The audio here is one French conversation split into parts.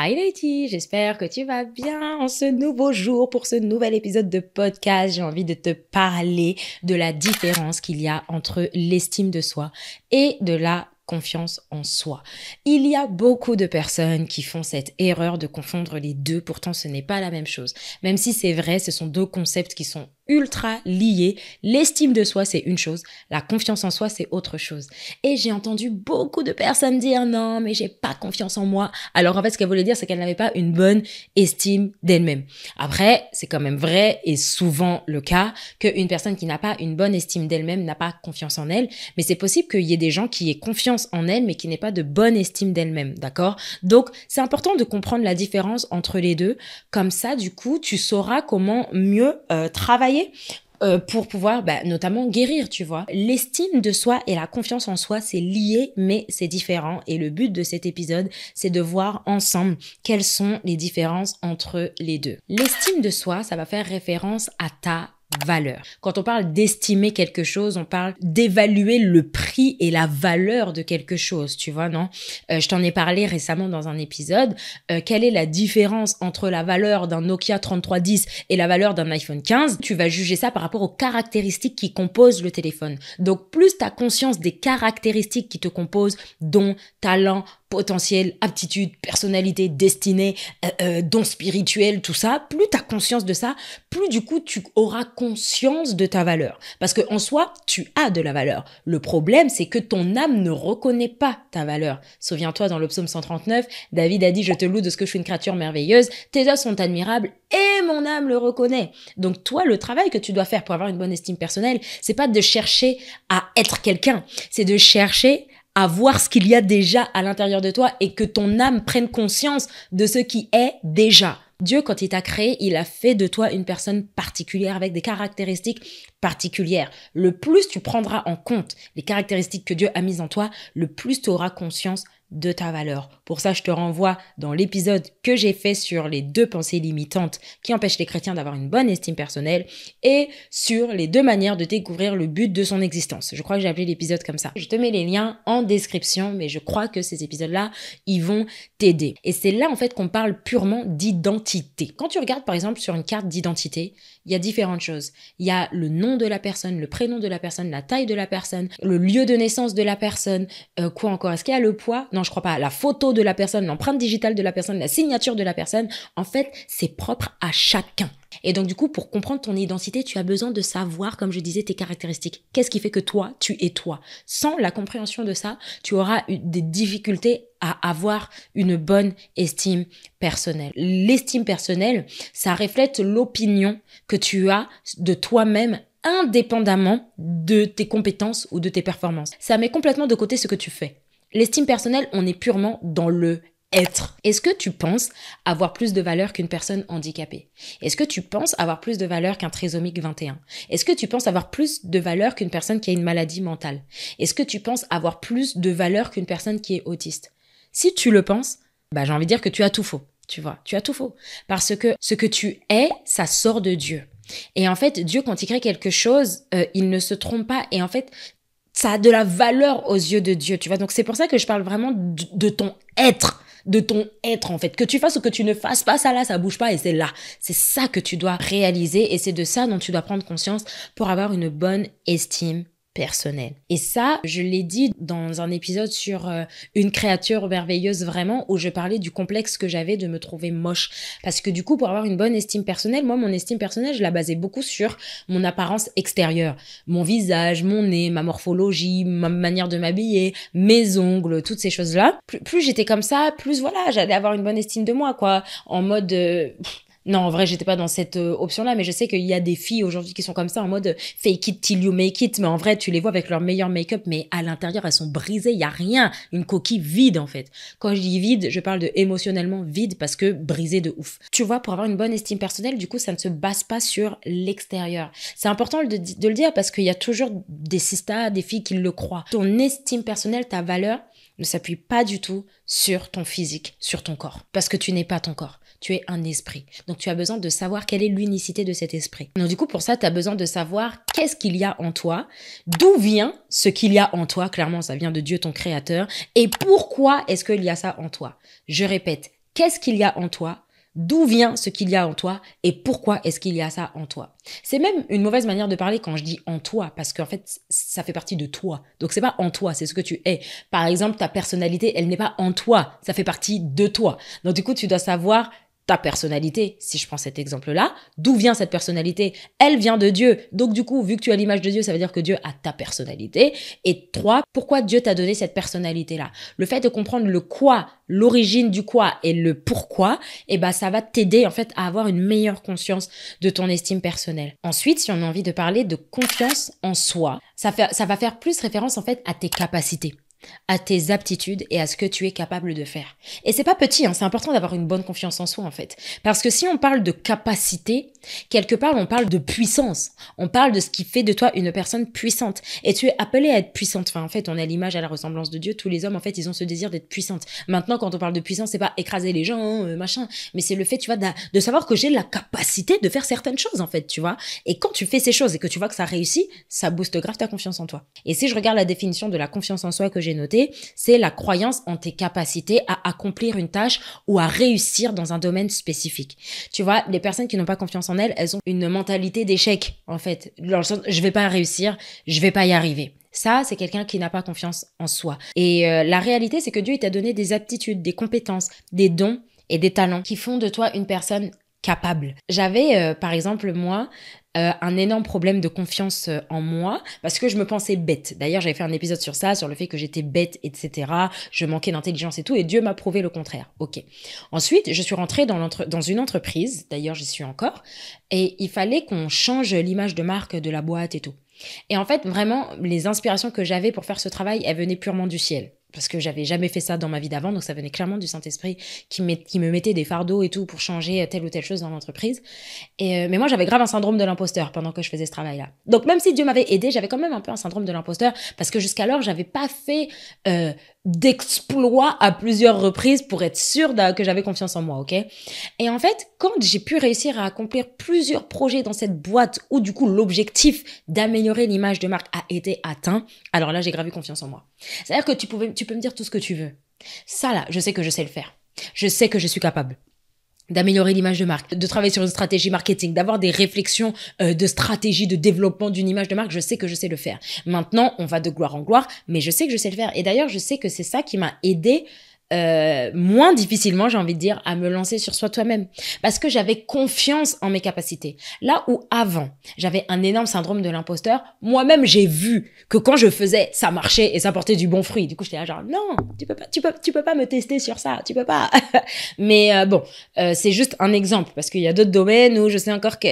Hi Lady, j'espère que tu vas bien en ce nouveau jour. Pour ce nouvel épisode de podcast, j'ai envie de te parler de la différence qu'il y a entre l'estime de soi et de la confiance en soi. Il y a beaucoup de personnes qui font cette erreur de confondre les deux, pourtant ce n'est pas la même chose. Même si c'est vrai, ce sont deux concepts qui sont ultra liés. L'estime de soi, c'est une chose, la confiance en soi, c'est autre chose. Et j'ai entendu beaucoup de personnes dire non, mais j'ai pas confiance en moi. Alors en fait, ce qu'elle voulait dire, c'est qu'elle n'avait pas une bonne estime d'elle-même. Après, c'est quand même vrai et souvent le cas qu'une personne qui n'a pas une bonne estime d'elle-même n'a pas confiance en elle. Mais c'est possible qu'il y ait des gens qui aient confiance en elle, mais qui n'aient pas de bonne estime d'elle-même, d'accord? Donc, c'est important de comprendre la différence entre les deux. Comme ça, du coup, tu sauras comment mieux travailler pour pouvoir notamment guérir, tu vois. L'estime de soi et la confiance en soi, c'est lié, mais c'est différent. Et le but de cet épisode, c'est de voir ensemble quelles sont les différences entre les deux. L'estime de soi, ça va faire référence à ta valeur. Quand on parle d'estimer quelque chose, on parle d'évaluer le prix et la valeur de quelque chose, tu vois, non? Je t'en ai parlé récemment dans un épisode. Quelle est la différence entre la valeur d'un Nokia 3310 et la valeur d'un iPhone 15? Tu vas juger ça par rapport aux caractéristiques qui composent le téléphone. Donc, plus tu as conscience des caractéristiques qui te composent, dont talent, potentiel, aptitude, personnalité, destinée, don spirituel, tout ça, plus tu as conscience de ça, plus du coup tu auras conscience de ta valeur. Parce que en soi, tu as de la valeur. Le problème, c'est que ton âme ne reconnaît pas ta valeur. Souviens-toi, dans le psaume 139, David a dit « Je te loue de ce que je suis une créature merveilleuse, tes œuvres sont admirables et mon âme le reconnaît. » Donc toi, le travail que tu dois faire pour avoir une bonne estime personnelle, c'est pas de chercher à être quelqu'un, c'est de chercher à voir ce qu'il y a déjà à l'intérieur de toi et que ton âme prenne conscience de ce qui est déjà. Dieu, quand il t'a créé, il a fait de toi une personne particulière avec des caractéristiques particulières. Le plus tu prendras en compte les caractéristiques que Dieu a mises en toi, le plus tu auras conscience de ta valeur. Pour ça, je te renvoie dans l'épisode que j'ai fait sur les 2 pensées limitantes qui empêchent les chrétiens d'avoir une bonne estime personnelle et sur les 2 manières de découvrir le but de son existence. Je crois que j'ai appelé l'épisode comme ça. Je te mets les liens en description, mais je crois que ces épisodes-là, ils vont t'aider. Et c'est là, en fait, qu'on parle purement d'identité. Quand tu regardes, par exemple, sur une carte d'identité, il y a différentes choses. Il y a le nom de la personne, le prénom de la personne, la taille de la personne, le lieu de naissance de la personne, quoi encore? Est-ce qu'il y a le poids? Non, je crois pas. La photo de la personne, l'empreinte digitale de la personne, la signature de la personne. En fait, c'est propre à chacun. Et donc, du coup, pour comprendre ton identité, tu as besoin de savoir, comme je disais, tes caractéristiques. Qu'est-ce qui fait que toi, tu es toi? Sans la compréhension de ça, tu auras des difficultés à avoir une bonne estime personnelle. L'estime personnelle, ça reflète l'opinion que tu as de toi-même indépendamment de tes compétences ou de tes performances. Ça met complètement de côté ce que tu fais. L'estime personnelle, on est purement dans le être. Est-ce que tu penses avoir plus de valeur qu'une personne handicapée? Est-ce que tu penses avoir plus de valeur qu'un trisomique 21? Est-ce que tu penses avoir plus de valeur qu'une personne qui a une maladie mentale? Est-ce que tu penses avoir plus de valeur qu'une personne qui est autiste? Si tu le penses, j'ai envie de dire que tu as tout faux. Tu vois, tu as tout faux. Parce que ce que tu es, ça sort de Dieu. Et en fait, Dieu, quand il crée quelque chose, il ne se trompe pas. Et en fait, ça a de la valeur aux yeux de Dieu, tu vois. Donc, c'est pour ça que je parle vraiment de ton être. De ton être, en fait. Que tu fasses ou que tu ne fasses pas, ça là, ça bouge pas et c'est là. C'est ça que tu dois réaliser et c'est de ça dont tu dois prendre conscience pour avoir une bonne estime personnelle. Et ça, je l'ai dit dans un épisode sur une créature merveilleuse vraiment, où je parlais du complexe que j'avais de me trouver moche. Parce que du coup, pour avoir une bonne estime personnelle, moi, mon estime personnelle, je la basais beaucoup sur mon apparence extérieure. Mon visage, mon nez, ma morphologie, ma manière de m'habiller, mes ongles, toutes ces choses-là. Plus j'étais comme ça, plus voilà, j'allais avoir une bonne estime de moi, quoi. En mode... Non, en vrai, j'étais pas dans cette option-là, mais je sais qu'il y a des filles aujourd'hui qui sont comme ça, en mode fake it till you make it, mais en vrai, tu les vois avec leur meilleur make-up, mais à l'intérieur, elles sont brisées, il y a rien, une coquille vide, en fait. Quand je dis vide, je parle de émotionnellement vide, parce que brisée de ouf. Tu vois, pour avoir une bonne estime personnelle, du coup, ça ne se base pas sur l'extérieur. C'est important de le dire, parce qu'il y a toujours des sistas, des filles qui le croient. Ton estime personnelle, ta valeur, ne s'appuie pas du tout sur ton physique, sur ton corps. Parce que tu n'es pas ton corps. Tu es un esprit. Donc, tu as besoin de savoir quelle est l'unicité de cet esprit. Donc, du coup, pour ça, tu as besoin de savoir qu'est-ce qu'il y a en toi, d'où vient ce qu'il y a en toi. Clairement, ça vient de Dieu, ton créateur. Et pourquoi est-ce qu'il y a ça en toi? Je répète, Qu'est-ce qu'il y a en toi? D'où vient ce qu'il y a en toi et pourquoi est-ce qu'il y a ça en toi? C'est même une mauvaise manière de parler quand je dis en toi, parce qu'en fait, ça fait partie de toi. Donc, c'est pas en toi, c'est ce que tu es. Par exemple, ta personnalité, elle n'est pas en toi, ça fait partie de toi. Donc, du coup, tu dois savoir ta personnalité, si je prends cet exemple-là, d'où vient cette personnalité? Elle vient de Dieu. Donc, du coup, vu que tu as l'image de Dieu, ça veut dire que Dieu a ta personnalité. Et 3, pourquoi Dieu t'a donné cette personnalité-là? Le fait de comprendre le quoi, l'origine du quoi et le pourquoi, eh ben, ça va t'aider, en fait, à avoir une meilleure conscience de ton estime personnelle. Ensuite, si on a envie de parler de confiance en soi, ça va faire plus référence, en fait, à tes capacités, à tes aptitudes et à ce que tu es capable de faire. Et c'est pas petit, hein, c'est important d'avoir une bonne confiance en soi, en fait. Parce que si on parle de capacité, quelque part, on parle de puissance. On parle de ce qui fait de toi une personne puissante. Et tu es appelée à être puissante. Enfin, en fait, on a l'image à la ressemblance de Dieu. Tous les hommes, en fait, ils ont ce désir d'être puissante. Maintenant, quand on parle de puissance, c'est pas écraser les gens, machin. Mais c'est le fait, tu vois, de savoir que j'ai la capacité de faire certaines choses, en fait, tu vois. Et quand tu fais ces choses et que tu vois que ça réussit, ça booste grave ta confiance en toi. Et si je regarde la définition de la confiance en soi que j'ai notée, c'est la croyance en tes capacités à accomplir une tâche ou à réussir dans un domaine spécifique. Tu vois, les personnes qui n'ont pas confiance en elles ont une mentalité d'échec, en fait. Dans le sens, je vais pas réussir, je vais pas y arriver. Ça, c'est quelqu'un qui n'a pas confiance en soi. Et la réalité, c'est que Dieu, il t'a donné des aptitudes, des compétences, des dons et des talents qui font de toi une personne capable. J'avais, par exemple, moi, un énorme problème de confiance en moi parce que je me pensais bête. D'ailleurs, j'avais fait un épisode sur ça, sur le fait que j'étais bête, etc. Je manquais d'intelligence et tout, et Dieu m'a prouvé le contraire. Ok. Ensuite, je suis rentrée dans une entreprise, d'ailleurs, j'y suis encore, et il fallait qu'on change l'image de marque de la boîte et tout. Et en fait, vraiment, les inspirations que j'avais pour faire ce travail, elles venaient purement du ciel. Parce que j'avais jamais fait ça dans ma vie d'avant, donc ça venait clairement du Saint-Esprit qui me mettait des fardeaux et tout pour changer telle ou telle chose dans l'entreprise. Mais moi, j'avais grave un syndrome de l'imposteur pendant que je faisais ce travail-là. Donc même si Dieu m'avait aidé, j'avais quand même un peu un syndrome de l'imposteur parce que jusqu'alors, j'avais pas fait d'exploits à plusieurs reprises pour être sûre que j'avais confiance en moi, ok? Et en fait, quand j'ai pu réussir à accomplir plusieurs projets dans cette boîte où du coup l'objectif d'améliorer l'image de marque a été atteint, alors là, j'ai grave eu confiance en moi. C'est-à-dire que tu peux me dire tout ce que tu veux. Ça là, je sais que je sais le faire. Je sais que je suis capable d'améliorer l'image de marque, de travailler sur une stratégie marketing, d'avoir des réflexions de stratégie de développement d'une image de marque, je sais que je sais le faire. Maintenant, on va de gloire en gloire, mais je sais que je sais le faire. Et d'ailleurs, je sais que c'est ça qui m'a aidée moins difficilement, j'ai envie de dire, à me lancer sur Sois toi-même. Parce que j'avais confiance en mes capacités. Là où avant, j'avais un énorme syndrome de l'imposteur, moi-même, j'ai vu que quand je faisais, ça marchait et ça portait du bon fruit. Du coup, j'étais là genre, non, tu peux pas me tester sur ça, tu peux pas. Mais bon, c'est juste un exemple parce qu'il y a d'autres domaines où je sais encore que,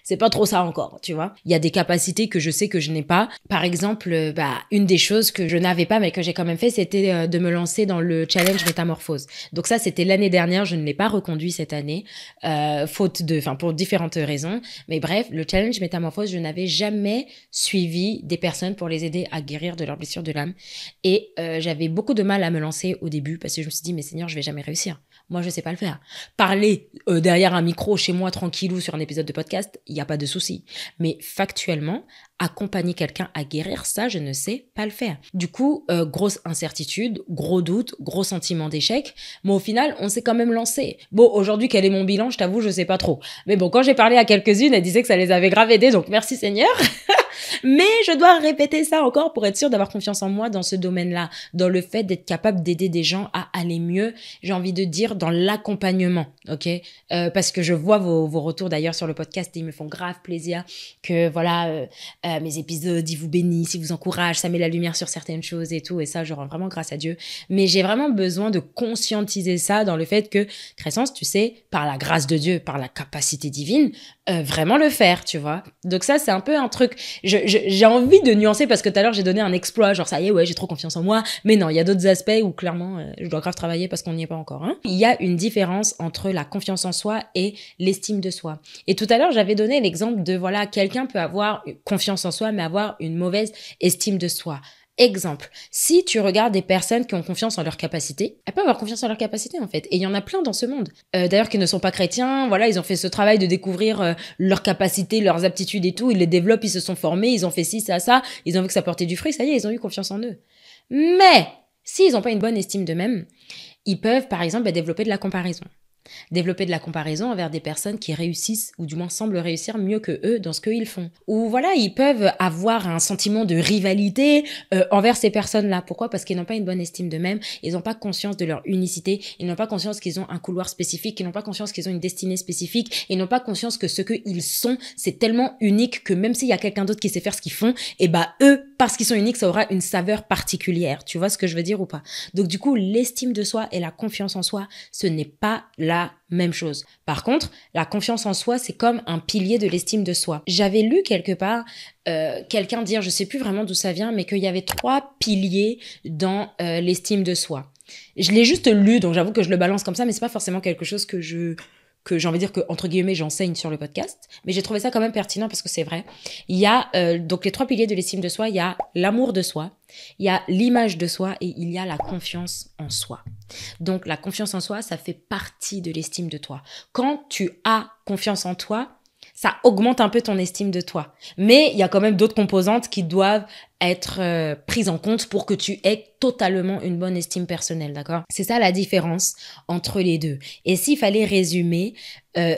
c'est pas trop ça encore, tu vois. Il y a des capacités que je sais que je n'ai pas. Par exemple, une des choses que je n'avais pas, mais que j'ai quand même fait, c'était de me lancer dans le challenge Métamorphose. Donc ça, c'était l'année dernière. Je ne l'ai pas reconduit cette année, pour différentes raisons. Mais bref, le challenge Métamorphose, je n'avais jamais suivi des personnes pour les aider à guérir de leurs blessures de l'âme. Et j'avais beaucoup de mal à me lancer au début parce que je me suis dit, mais Seigneur, je vais jamais réussir. Moi, je sais pas le faire. Parler derrière un micro chez moi tranquillou sur un épisode de podcast, il n'y a pas de souci. Mais factuellement, accompagner quelqu'un à guérir, ça, je ne sais pas le faire. Du coup, grosse incertitude, gros doute, gros sentiment d'échec. Mais au final, on s'est quand même lancé. Bon, aujourd'hui, quel est mon bilan? Je t'avoue, je sais pas trop. Mais bon, quand j'ai parlé à quelques-unes, elles disaient que ça les avait grave aidées, donc merci Seigneur. Mais je dois répéter ça encore pour être sûre d'avoir confiance en moi dans ce domaine-là, dans le fait d'être capable d'aider des gens à aller mieux, j'ai envie de dire dans l'accompagnement, ok? Parce que je vois vos retours d'ailleurs sur le podcast et ils me font grave plaisir que voilà, mes épisodes, ils vous bénissent, ils vous encouragent, ça met la lumière sur certaines choses et tout, et ça, je rends vraiment grâce à Dieu. Mais j'ai vraiment besoin de conscientiser ça dans le fait que, Crescence, tu sais, par la grâce de Dieu, par la capacité divine, vraiment le faire, tu vois. Donc ça, c'est un peu un truc, j'ai envie de nuancer parce que tout à l'heure, j'ai donné un exploit, genre ça y est, ouais, j'ai trop confiance en moi. Mais non, il y a d'autres aspects où clairement, je dois grave travailler parce qu'on n'y est pas encore. Hein. Il y a une différence entre la confiance en soi et l'estime de soi. Et tout à l'heure, j'avais donné l'exemple de, voilà, quelqu'un peut avoir confiance en soi, mais avoir une mauvaise estime de soi. Exemple, si tu regardes des personnes qui ont confiance en leurs capacités, elles peuvent avoir confiance en leurs capacités en fait. Et il y en a plein dans ce monde. D'ailleurs, qui ne sont pas chrétiens, voilà, ils ont fait ce travail de découvrir leurs capacités, leurs aptitudes et tout. Ils les développent, ils se sont formés, ils ont fait ci, ça. Ils ont vu que ça portait du fruit, ça y est, ils ont eu confiance en eux. Mais, s'ils n'ont pas une bonne estime d'eux-mêmes, Ils peuvent, par exemple, développer de la comparaison. Développer de la comparaison envers des personnes qui réussissent ou du moins semblent réussir mieux que eux dans ce qu'ils font. Ou voilà, ils peuvent avoir un sentiment de rivalité envers ces personnes-là. Pourquoi? Parce qu'ils n'ont pas une bonne estime d'eux-mêmes, ils n'ont pas conscience de leur unicité, ils n'ont pas conscience qu'ils ont un couloir spécifique, ils n'ont pas conscience qu'ils ont une destinée spécifique, ils n'ont pas conscience que ce qu'ils sont, c'est tellement unique que même s'il y a quelqu'un d'autre qui sait faire ce qu'ils font, et eux, parce qu'ils sont uniques, ça aura une saveur particulière. Tu vois ce que je veux dire ou pas? Donc du coup, l'estime de soi et la confiance en soi, ce n'est pas la même chose. Par contre, la confiance en soi, c'est comme un pilier de l'estime de soi. J'avais lu quelque part quelqu'un dire, je sais plus vraiment d'où ça vient, mais qu'il y avait 3 piliers dans l'estime de soi. Je l'ai juste lu, donc j'avoue que je le balance comme ça, mais c'est pas forcément quelque chose que j'ai envie de dire que, entre guillemets, j'enseigne sur le podcast. Mais j'ai trouvé ça quand même pertinent parce que c'est vrai. Il y a, donc les 3 piliers de l'estime de soi, il y a l'amour de soi, il y a l'image de soi et il y a la confiance en soi. Donc la confiance en soi, ça fait partie de l'estime de toi. Quand tu as confiance en toi, ça augmente un peu ton estime de toi. Mais il y a quand même d'autres composantes qui doivent être prises en compte pour que tu aies totalement une bonne estime personnelle, d'accord? C'est ça la différence entre les deux. Et s'il fallait résumer,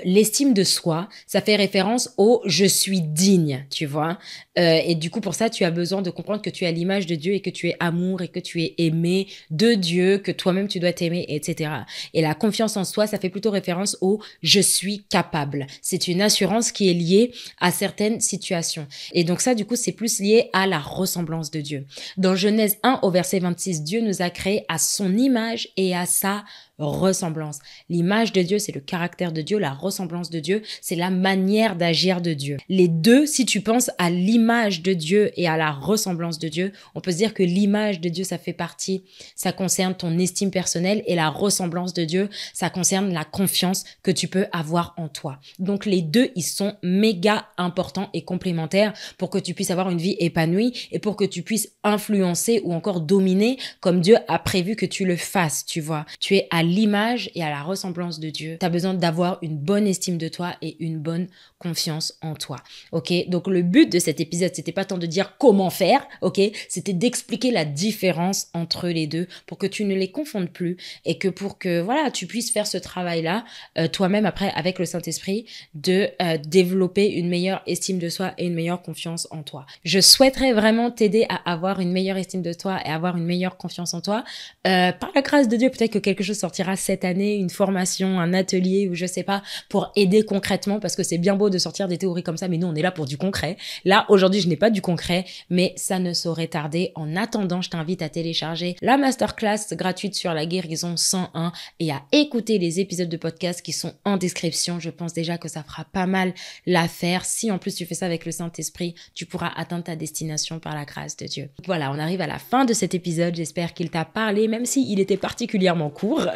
l'estime de soi, ça fait référence au « je suis digne », tu vois? Et du coup, pour ça, tu as besoin de comprendre que tu es à l'image de Dieu et que tu es amour et que tu es aimé de Dieu, que toi-même tu dois t'aimer, etc. Et la confiance en soi, ça fait plutôt référence au « je suis capable ». C'est une assurance qui est liée à certaines situations. Et donc ça, du coup, c'est plus lié à la ressemblance de Dieu. Dans Genèse 1 au verset 26, Dieu nous a créés à son image et à sa ressemblance. L'image de Dieu, c'est le caractère de Dieu. La ressemblance de Dieu, c'est la manière d'agir de Dieu. Les deux, si tu penses à l'image de Dieu et à la ressemblance de Dieu, on peut se dire que l'image de Dieu, ça fait partie, ça concerne ton estime personnelle et la ressemblance de Dieu, ça concerne la confiance que tu peux avoir en toi. Donc les deux, ils sont méga importants et complémentaires pour que tu puisses avoir une vie épanouie et pour que tu puisses influencer ou encore dominer comme Dieu a prévu que tu le fasses, tu vois. Tu es à l'image et à la ressemblance de Dieu. Tu as besoin d'avoir une bonne estime de toi et une bonne confiance en toi. Ok? Donc le but de cet épisode, c'était pas tant de dire comment faire, ok? C'était d'expliquer la différence entre les deux pour que tu ne les confondes plus et que pour que voilà, tu puisses faire ce travail-là toi-même après avec le Saint-Esprit de développer une meilleure estime de soi et une meilleure confiance en toi. Je souhaiterais vraiment t'aider à avoir une meilleure estime de toi et avoir une meilleure confiance en toi. Par la grâce de Dieu, peut-être que quelque chose sortira cette année, une formation, un atelier ou je sais pas, pour aider concrètement parce que c'est bien beau de sortir des théories comme ça, mais nous on est là pour du concret. Là, aujourd'hui, je n'ai pas du concret, mais ça ne saurait tarder. En attendant, je t'invite à télécharger la masterclass gratuite sur la guérison 101 et à écouter les épisodes de podcast qui sont en description. Je pense déjà que ça fera pas mal l'affaire. Si en plus tu fais ça avec le Saint-Esprit, tu pourras atteindre ta destination par la grâce de Dieu. Voilà, on arrive à la fin de cet épisode. J'espère qu'il t'a parlé, même s'il était particulièrement court.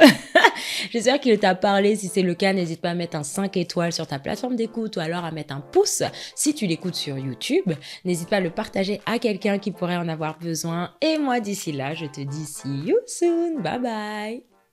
J'espère qu'il t'a parlé. Si c'est le cas, n'hésite pas à mettre un 5 étoiles sur ta plateforme d'écoute ou alors à mettre un pouce si tu l'écoutes sur YouTube. N'hésite pas à le partager à quelqu'un qui pourrait en avoir besoin. Et moi, d'ici là, je te dis see you soon. Bye bye.